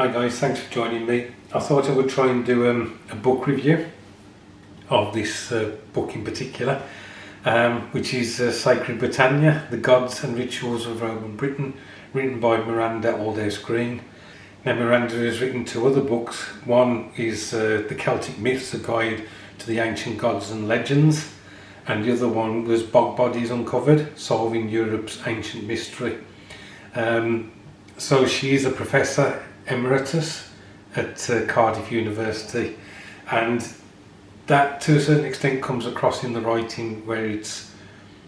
Hi guys, thanks for joining me. I thought I would try and do a book review of this book in particular, which is Sacred Britannia, The Gods and Rituals of Roman Britain, written by Miranda, Aldhouse-Green. Now Miranda has written two other books. One is The Celtic Myths, A Guide to the Ancient Gods and Legends, and the other one was Bog Bodies Uncovered, Solving Europe's Ancient Mystery. So she is a professor emeritus at Cardiff University, and that to a certain extent comes across in the writing, where it's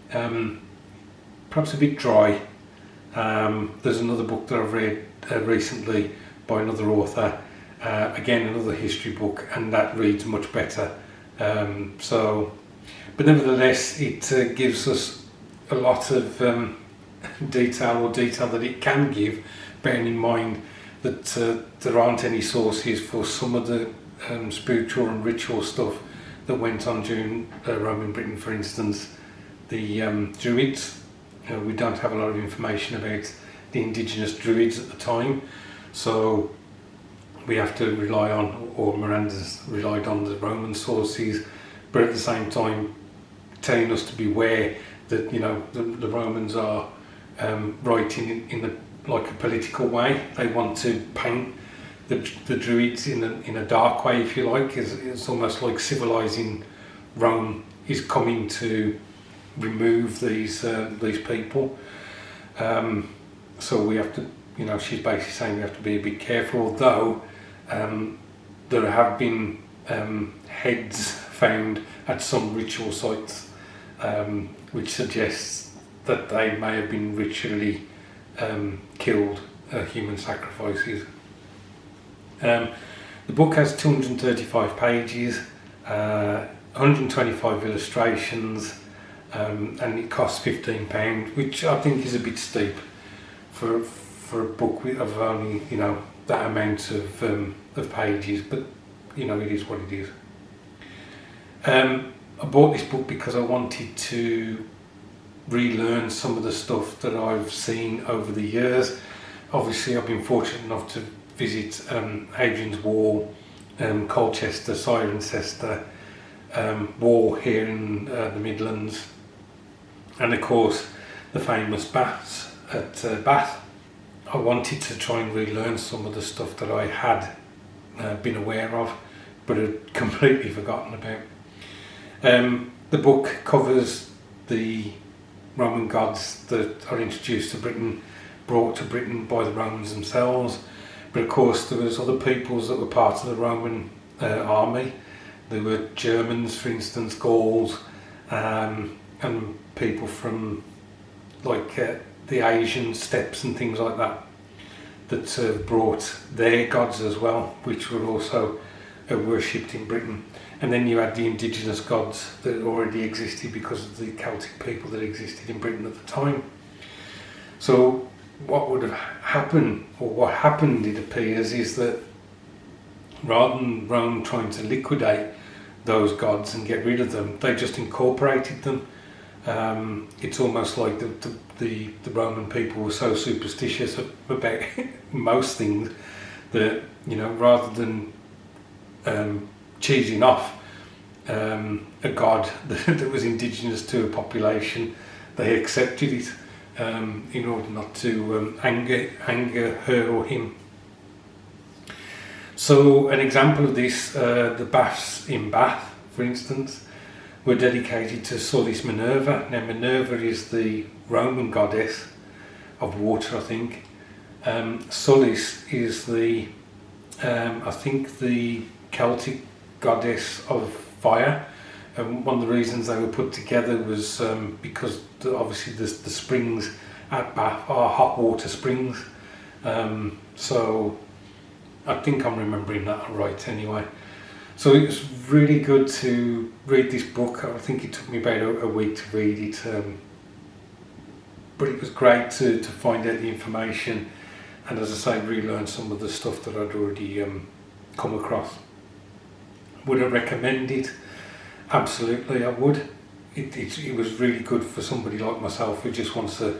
perhaps a bit dry. There's another book that I've read recently by another author, again another history book, and that reads much better. But nevertheless, it gives us a lot of detail that it can give, bearing in mind that there aren't any sources for some of the spiritual and ritual stuff that went on during Roman Britain. For instance, the Druids. We don't have a lot of information about the indigenous Druids at the time, so we have to rely on, or Miranda's relied on, the Roman sources, but at the same time telling us to beware that, you know, the Romans are writing in like a political way. They want to paint the Druids in a dark way, if you like. It's almost like civilizing Rome is coming to remove these people. So we have to, you know, she's basically saying we have to be a bit careful, although there have been heads found at some ritual sites, which suggests that they may have been ritually killed, human sacrifices. The book has 235 pages, 125 illustrations, and it costs £15, which I think is a bit steep for a book of only, you know, that amount of pages, but you know, it is what it is. I bought this book because I wanted to relearn some of the stuff that I've seen over the years. Obviously, I've been fortunate enough to visit Hadrian's Wall, Colchester, Cirencester, Wall here in the Midlands, and of course the famous baths at Bath. I wanted to try and relearn some of the stuff that I had been aware of, but had completely forgotten about. The book covers the Roman gods that are introduced to Britain, brought to Britain by the Romans themselves, but of course there was other peoples that were part of the Roman army. There were Germans, for instance, Gauls, and people from like the Asian steppes and things like that, that brought their gods as well, which were also worshipped in Britain. And then you had the indigenous gods that already existed because of the Celtic people that existed in Britain at the time. So what would have happened, or what happened, it appears, is that rather than Rome trying to liquidate those gods and get rid of them, they just incorporated them. It's almost like the Roman people were so superstitious about most things that, you know, rather than cheesing off a god that was indigenous to a population, they accepted it in order not to anger her or him. So an example of this, the baths in Bath, for instance, were dedicated to Sulis Minerva. Now Minerva is the Roman goddess of water, I think. Sulis is the, I think, the Celtic goddess of fire. And one of the reasons they were put together was because obviously the springs at Bath are hot water springs. So I think I'm remembering that right anyway. So it was really good to read this book. I think it took me about a week to read it, but it was great to find out the information, and as I say, relearn some of the stuff that I'd already come across. Would I recommend it? Absolutely, I would. It was really good for somebody like myself who just wants a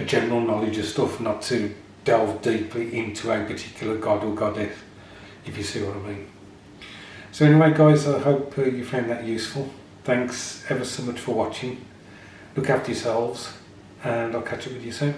general knowledge of stuff, not to delve deeply into a particular god or goddess, if you see what I mean. So anyway guys, I hope you found that useful. Thanks ever so much for watching. Look after yourselves, and I'll catch up with you soon.